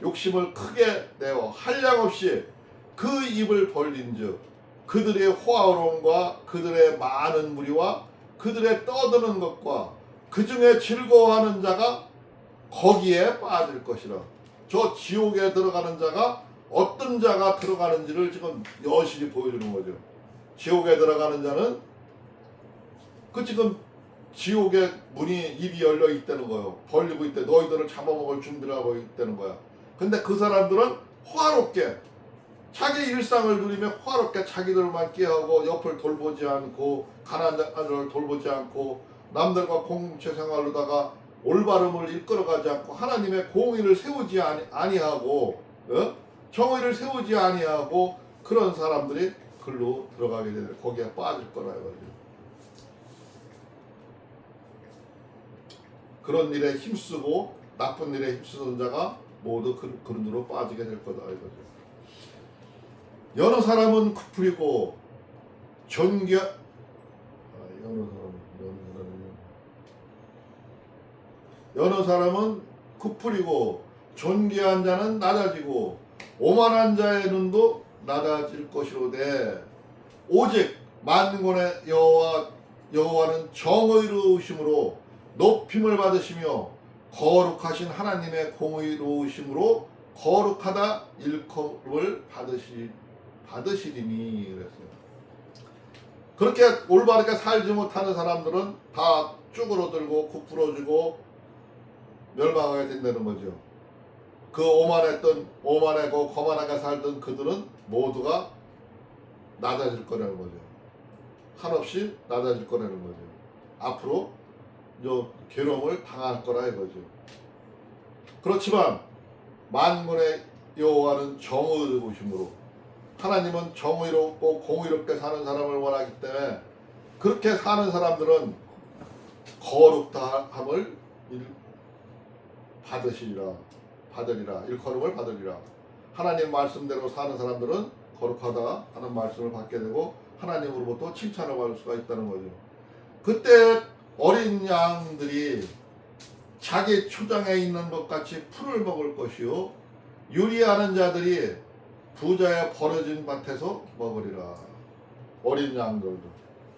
욕심을 크게 내어 한량없이 그 입을 벌린즉 그들의 호화로움과 그들의 많은 무리와 그들의 떠드는 것과 그 중에 즐거워하는 자가 거기에 빠질 것이라. 저 지옥에 들어가는 자가 어떤 자가 들어가는지를 지금 여실히 보여주는 거죠. 지옥에 들어가는 자는 그 지금 지옥의 문이 입이 열려 있다는 거예요. 벌리고 있대. 너희들을 잡아먹을 준비를 하고 있다는 거야. 근데 그 사람들은 화롭게 자기 일상을 누리며 화롭게 자기들만 깨하고 옆을 돌보지 않고 가난한 자를 돌보지 않고 남들과 공동체 생활로다가 올바름을 이끌어가지 않고 하나님의 공의를 세우지 아니하고 정의를 세우지 아니하고 그런 사람들이 글로 들어가게 되는 거기에 빠질 거라 이거죠. 그런 일에 힘쓰고 나쁜 일에 힘쓰는 자가 모두 그런 일로 빠지게 될 거다 이거죠. 여러 사람은 쿠풀이고 여러 사람은 쿠풀이고 존귀한 자는 낮아지고 오만한 자의 눈도 낮아질 것이로되 오직 만군의 여호와는 정의로우심으로 높임을 받으시며 거룩하신 하나님의 공의로우심으로 거룩하다 일컬음을 받으시리니 그랬어요. 그렇게 올바르게 살지 못하는 사람들은 다 쭈그러들고 구부러지고 멸망하게 된다는 거죠. 그 오만하고 거만하게 살던 그들은 모두가 낮아질 거라는 거죠. 한없이 낮아질 거라는 거죠. 앞으로 괴로움을 당할 거라 이거죠. 그렇지만 만군의 여호와는 정의로우심으로 하나님은 정의롭고 공의롭게 사는 사람을 원하기 때문에 그렇게 사는 사람들은 거룩함을 받으리라 일컬음을 받으리라. 하나님 말씀대로 사는 사람들은 거룩하다 하는 말씀을 받게 되고 하나님으로부터 칭찬을 받을 수가 있다는 거죠. 그때 어린 양들이 자기 초장에 있는 것 같이 풀을 먹을 것이요 유리하는 자들이 부자의 버려진 밭에서 먹으리라. 어린 양들도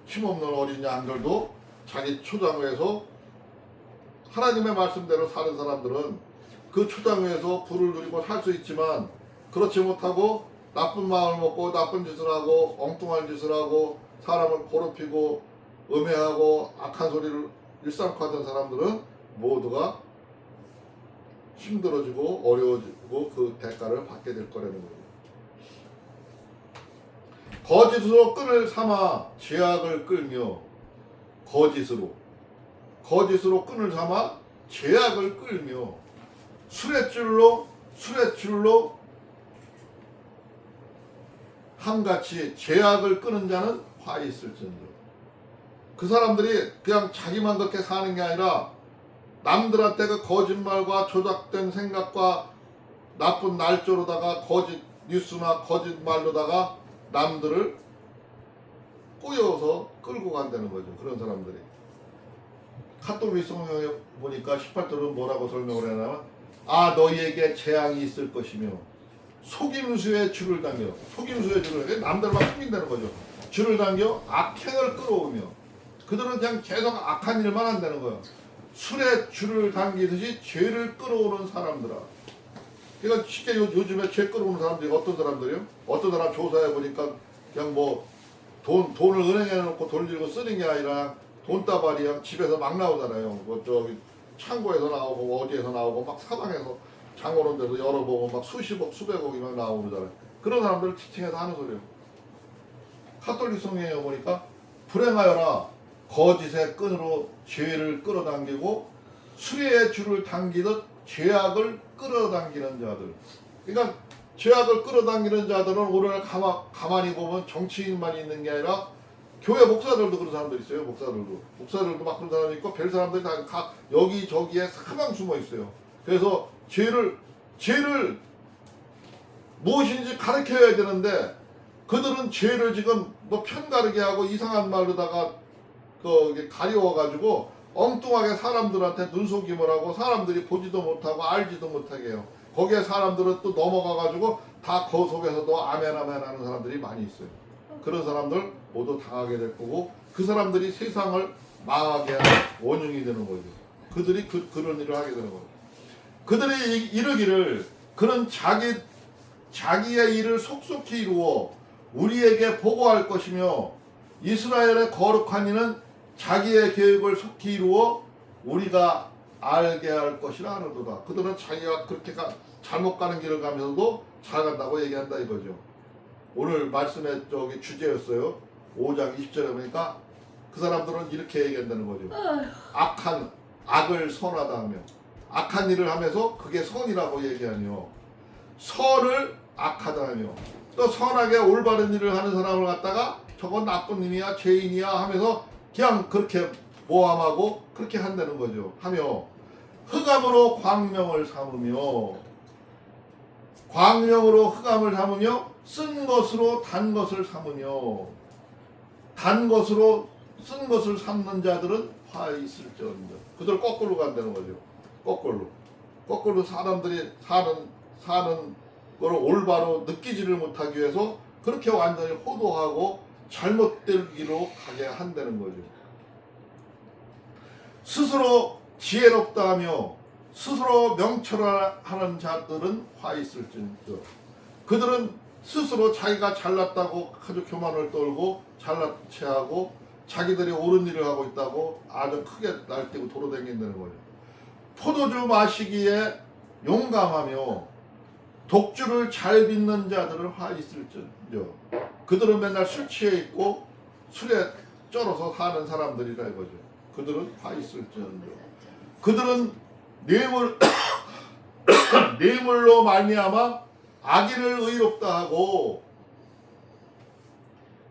힘없는 어린 양들도 자기 초장 위에서 하나님의 말씀대로 사는 사람들은 그 초장 위에서 불을 누리고 살 수 있지만 그렇지 못하고 나쁜 마음을 먹고 나쁜 짓을 하고 엉뚱한 짓을 하고 사람을 괴롭히고 음해하고 악한 소리를 일상화하던 사람들은 모두가 힘들어지고 어려워지고 그 대가를 받게 될 거라는 거예요. 거짓으로 끈을 삼아 죄악을 끌며 거짓으로 끈을 삼아 죄악을 끌며 수레줄로 함같이 죄악을 끄는 자는 화 있을지언정. 그 사람들이 그냥 자기만 그렇게 사는 게 아니라 남들한테 그 거짓말과 조작된 생각과 나쁜 날조로다가 거짓 뉴스나 거짓말로다가 남들을 꼬여서 끌고 간다는 거죠. 그런 사람들이. 카톨릭 성경에 보니까 18절은 뭐라고 설명을 해놨냐면 너희에게 재앙이 있을 것이며 속임수에 줄을 당겨 남들만 속인다는 거죠. 줄을 당겨 악행을 끌어오며 그들은 그냥 계속 악한 일만 한다는 거예요. 술에 줄을 당기듯이 죄를 끌어오는 사람들아. 그러니까 쉽게 요즘에 죄 끌어오는 사람들이 어떤 사람들이요? 어떤 사람 조사해 보니까 그냥 뭐 돈을 은행에 놓고 돌리고 쓰는 게 아니라 돈다발이 그냥 집에서 막 나오잖아요. 뭐 저기 창고에서 나오고 뭐 어디에서 나오고 막 사방에서 장오는 데서 열어보고 막 수십억 수백억이 막 나오고 그러잖아요. 그런 사람들을 지칭해서 하는 소리예요. 카톨릭 성경에 보니까 불행하여라 거짓의 끈으로 죄를 끌어당기고 수레의 줄을 당기듯 죄악을 끌어당기는 자들. 그러니까 죄악을 끌어당기는 자들은 오늘 가만히 보면 정치인만 있는 게 아니라 교회 목사들도 그런 사람들 있어요. 목사들도 막 그런 사람이 있고 별 사람들이 다 각 여기저기에 사방 숨어 있어요. 그래서 죄를 무엇인지 가르쳐야 되는데 그들은 죄를 지금 뭐 편가르게 하고 이상한 말로다가 가려워가지고 엉뚱하게 사람들한테 눈속임을 하고 사람들이 보지도 못하고 알지도 못하게 해요. 거기에 사람들은 또 넘어가가지고 다 그 속에서도 아멘 하는 사람들이 많이 있어요. 그런 사람들 모두 당하게 될 거고 그 사람들이 세상을 망하게 하는 원흉이 되는 거죠. 그들이 그런 일을 하게 되는 거죠. 그들이 이르기를 그는 자기의 일을 속속히 이루어 우리에게 보고할 것이며 이스라엘의 거룩한 이는 자기의 계획을 속히 이루어 우리가 알게 할 것이라 하는도다. 그들은 자기가 그렇게 잘못 가는 길을 가면서도 잘 간다고 얘기한다 이거죠. 오늘 말씀의 주제였어요. 5장 20절에 보니까 그 사람들은 이렇게 얘기한다는 거죠. 악을 선하다 하며 악한 일을 하면서 그게 선이라고 얘기하며 선을 악하다 하며 또 선하게 올바른 일을 하는 사람을 갖다가 저건 나쁜 놈이야 죄인이야 하면서 그냥 그렇게 모함하고 그렇게 한다는 거죠. 하며 흑암으로 광명을 삼으며 쓴 것으로 단 것을 삼으며 단 것으로 쓴 것을 삼는 자들은 화 있을지언정. 그들 거꾸로 간다는 거죠. 거꾸로 사람들이 사는 거를 올바로 느끼지를 못하기 위해서 그렇게 완전히 호도하고 잘못될 길로 가게 한다는 거죠. 스스로 지혜롭다 하며 스스로 명철하는 자들은 화 있을지언정. 그들은 스스로 자기가 잘났다고 아주 교만을 떨고 잘난 체하고 자기들이 옳은 일을 하고 있다고 아주 크게 날뛰고 돌아다닌다는 거죠. 포도주 마시기에 용감하며 독주를 잘 빚는 자들은 화 있을지언정. 그들은 맨날 술 취해 있고 술에 쩔어서 사는 사람들이라 이거죠. 그들은 화 있을지언정. 그들은 뇌물로 말미암아 악인을 의롭다 하고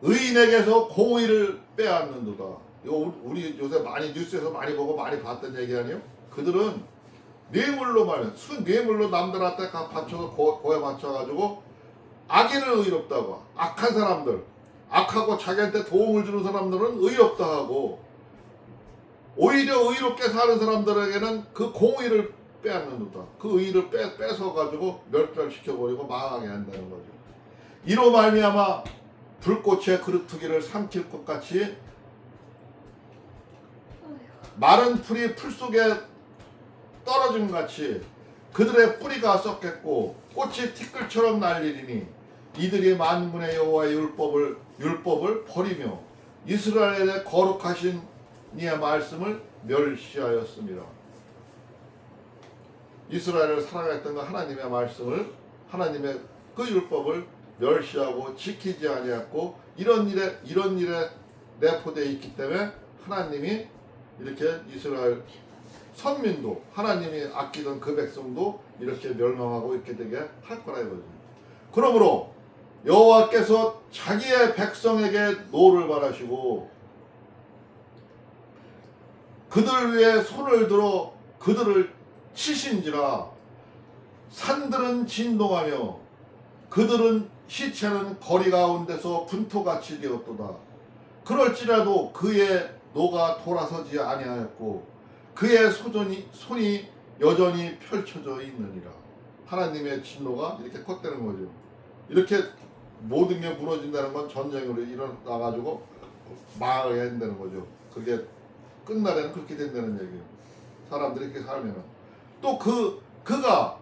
의인에게서 공의를 빼앗는도다. 이거 우리 요새 많이 뉴스에서 많이 보고 많이 봤던 얘기 아니에요? 그들은 뇌물로 말이야. 뇌물로 남들한테 바쳐서 고에 바쳐가지고 악인을 의롭다고. 악한 사람들, 악하고 자기한테 도움을 주는 사람들은 의롭다 하고 오히려 의롭게 사는 사람들에게는 그 공의를 빼앗는다. 그 의의를 뺏어가지고 멸절시켜버리고 망하게 한다는 거죠. 이로 말미암아 불꽃의 그루터기를 삼킬 것 같이 마른 풀이 풀 속에 떨어진 것 같이 그들의 뿌리가 썩겠고 꽃이 티끌처럼 날리리니 이들이 만군의 여호와의 율법을 버리며 이스라엘의 거룩하신 이의 말씀을 멸시하였습니다. 이스라엘을 사랑했던 그 하나님의 말씀을 하나님의 그 율법을 멸시하고 지키지 아니했고 이런 일에 내포되어 있기 때문에 하나님이 이렇게 이스라엘 선민도 하나님이 아끼던 그 백성도 이렇게 멸망하고 있게 되게 할 거라 이거죠. 그러므로 여호와께서 자기의 백성에게 노를 바라시고 그들 위에 손을 들어 그들을 치신지라 산들은 진동하며 그들은 시체는 거리 가운데서 분토같이 되었도다. 그럴지라도 그의 노가 돌아서지 아니하였고 그의 손이 여전히 펼쳐져 있느니라. 하나님의 진노가 이렇게 컸다는 거죠. 이렇게 모든 게 무너진다는 건 전쟁으로 일어나가지고 망하게 된다는 거죠. 그게 끝날에는 그렇게 된다는 얘기예요. 사람들이 이렇게 살면은 또 그가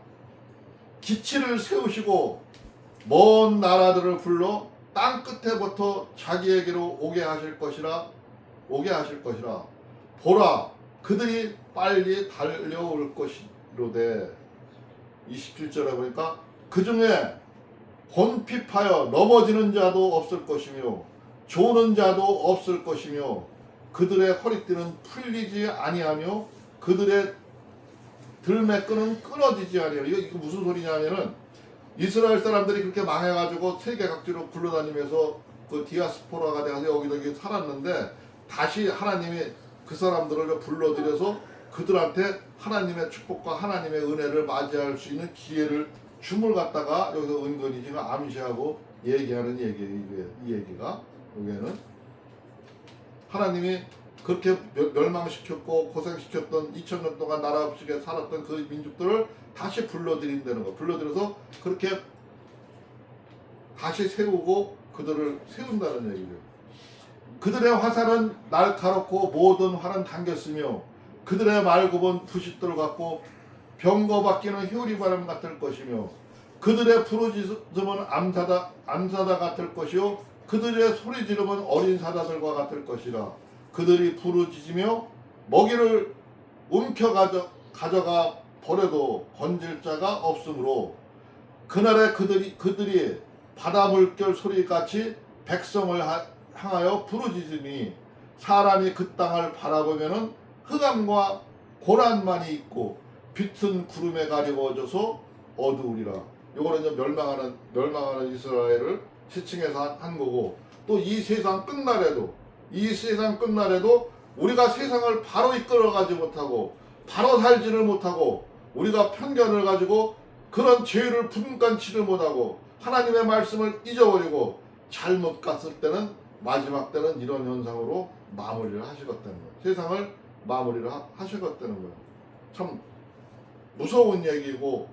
기치를 세우시고 먼 나라들을 불러 땅 끝에부터 자기에게로 오게 하실 것이라 보라 그들이 빨리 달려올 것이로되 27절에 보니까 그 중에 곤핍하여 넘어지는 자도 없을 것이며 조는 자도 없을 것이며 그들의 허리띠는 풀리지 아니하며 그들의 들매끈은 끊어지지 아니하며 이거 무슨 소리냐면은 이스라엘 사람들이 그렇게 망해가지고 세계 각지로 굴러다니면서 그 디아스포라가 돼서 여기저기 살았는데 다시 하나님이 그 사람들을 불러들여서 그들한테 하나님의 축복과 하나님의 은혜를 맞이할 수 있는 기회를 줌을 갖다가 여기서 은근히 지금 암시하고 얘기하는 얘기예요. 이 얘기가 여기에는 하나님이 그렇게 멸망시켰고 고생시켰던 2000년 동안 나라 없이 살았던 그 민족들을 다시 불러들인다는 거. 불러들여서 그렇게 다시 세우고 그들을 세운다는 얘기죠. 그들의 화살은 날카롭고 모든 활은 당겼으며 그들의 말굽은 부싯돌 같고 병거 바뀌는 효리바람 같을 것이며 그들의 부르짖음은 암사다 같을 것이요 그들의 소리 지르면 어린 사자들과 같을 것이라. 그들이 부르짖으며 먹이를 움켜 가져가 버려도 건질 자가 없으므로 그날에 그들이 바다 물결 소리같이 백성을 향하여 부르짖으니 사람이 그 땅을 바라보면은 흑암과 고란만이 있고 빛은 구름에 가리워져서 어두우리라. 요거는 이제 멸망하는 이스라엘을 시칭해서 한 거고 또 이 세상 끝날에도 우리가 세상을 바로 이끌어가지 못하고 바로 살지를 못하고 우리가 편견을 가지고 그런 죄를 분간치를 못하고 하나님의 말씀을 잊어버리고 잘못 갔을 때는 마지막 때는 이런 현상으로 마무리를 하시겠다는 거예요. 세상을 마무리를 하시겠다는 거예요. 참 무서운 얘기고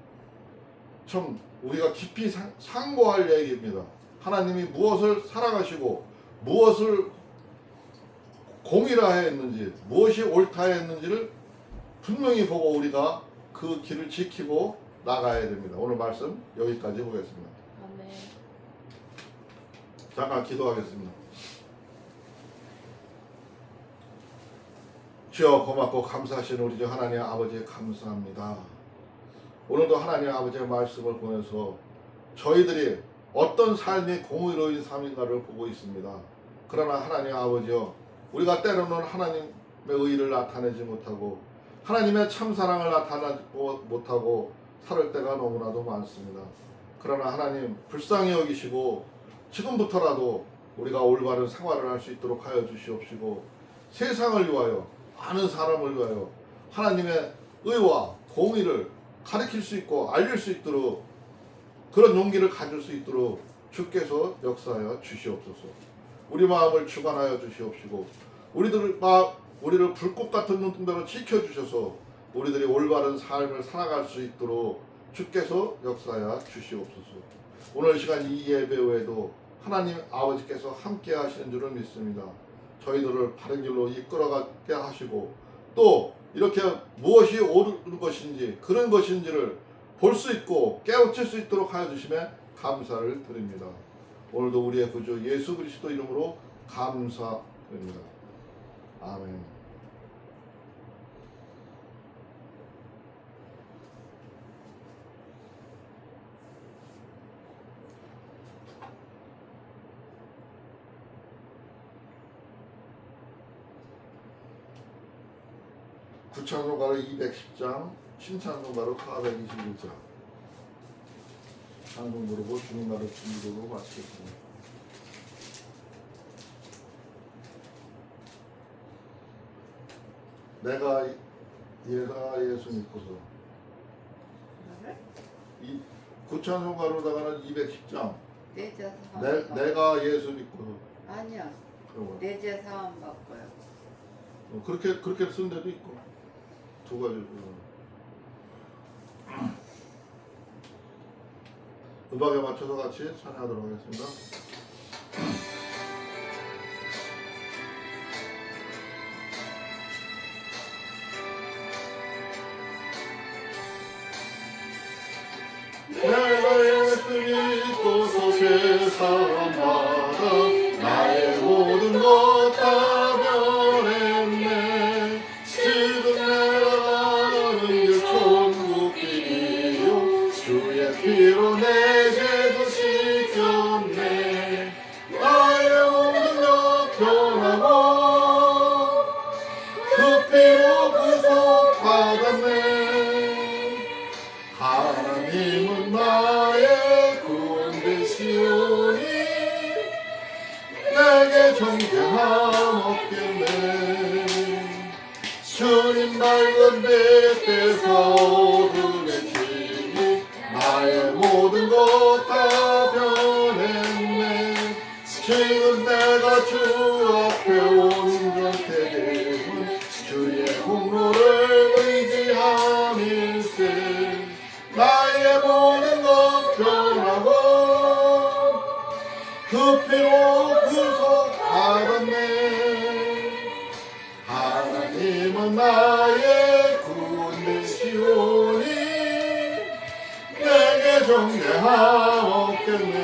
참 우리가 깊이 상고할 얘기입니다. 하나님이 무엇을 살아가시고 무엇을 공의라 했는지 무엇이 옳다 했는지를 분명히 보고 우리가 그 길을 지키고 나가야 됩니다. 오늘 말씀 여기까지 보겠습니다. 아멘. 잠깐 기도하겠습니다. 주여 고맙고 감사하신 우리 주 하나님 아버지 감사합니다. 오늘도 하나님 아버지의 말씀을 보내서 저희들이 어떤 삶이 공의로운 삶인가를 보고 있습니다. 그러나 하나님 아버지여 우리가 때로는 하나님의 의를 나타내지 못하고 하나님의 참사랑을 나타내지 못하고 살을 때가 너무나도 많습니다. 그러나 하나님 불쌍히 여기시고 지금부터라도 우리가 올바른 생활을 할 수 있도록 하여 주시옵시고 세상을 위하여 많은 사람을 위하여 하나님의 의와 공의를 가르칠 수 있고 알릴 수 있도록 그런 용기를 가질 수 있도록 주께서 역사하여 주시옵소서. 우리 마음을 주관하여 주시옵시고 우리를 불꽃 같은 눈동자로 지켜주셔서 우리들이 올바른 삶을 살아갈 수 있도록 주께서 역사하여 주시옵소서. 오늘 시간 이 예배 후에도 하나님 아버지께서 함께 하시는 줄을 믿습니다. 저희들을 바른 길로 이끌어가게 하시고 또 이렇게 무엇이 옳은 것인지 그런 것인지를 볼 수 있고 깨우칠 수 있도록 하여 주심에 감사를 드립니다. 오늘도 우리의 구주 예수 그리스도 이름으로 감사드립니다. 아멘. 구찬송가로 210장, 신찬송가로 421장. 찬송 부르고 주님 가르침 부르고 마치겠습니다. 내가 예수 믿고서 이 구찬송가로다가는 210장. 내 죄 사함 내가 예수 믿고서 아니야. 그러고 내 죄 사함 받고요. 그렇게 쓴 데도 있고 두 가지. 음악에 맞춰서 같이 찬양하도록 하겠습니다. 내가 예수 믿고서 죄사함받아 나의 모든 것 다 변했네. 지금 내가 가는 길 천국 길이요 주의 피로 내 죄도 씻겼네. 나의 모든 것 변하고 그 피로 구속받았네. 하나님은 나의 구원 되시오니 내게 정죄함 없겠네. 주님 밝은 빛에서 어둠에 지니 나의 모든 것 다 변했네. 지금 내가 주 앞에 온전케 되면 주의 공로를 의지함일세. 나의 모든 것 변하고 그 피로 구속받았네. 하나님은 나의 구원 되시오니 내게 정죄함 없겠네.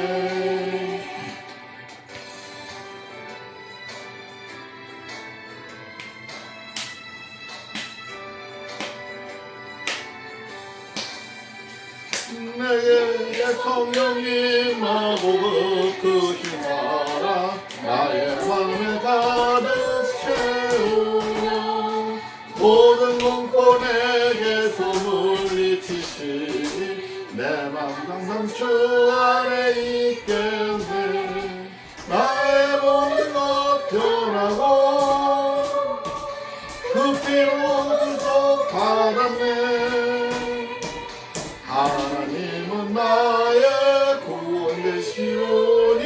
내게 성령이 임하고 그 힘하라 나의 맘에 가득 채우며 모든 공포 내게서 물리치시니 내 맘 항상 주 안에 있겠네. 나의 모든 것 변하고 그 피로 구속받았네. 하나님은 나의 구원 되시오니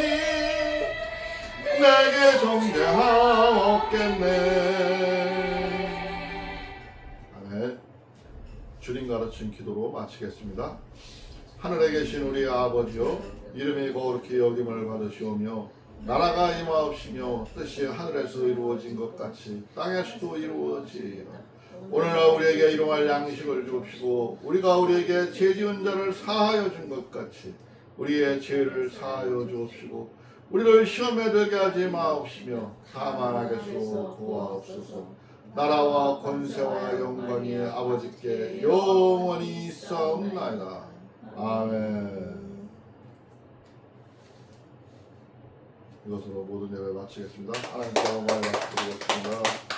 내게 정죄함 없겠네. 아멘. 주님 가르친 기도로 마치겠습니다. 하늘에 계신 우리 아버지여, 이름이 거룩히 여김을 받으시오며 나라가 임하옵시며 뜻이 하늘에서 이루어진 것 같이 땅에서도 이루어지이다. 오늘날 우리에게 일용할 양식을 주옵시고 우리가 우리에게 죄 지은 자를 사하여 준 것 같이 우리의 죄를 사하여 주옵시고 우리를 시험에 들게 하지 마옵시며 다만 악에서 구하옵소서. 나라와 권세와 영광이 아버지께 영원히 있사옵나이다. 아멘. 이것으로 모든 예배 마치겠습니다. 하나님께 영광을 드리겠습니다.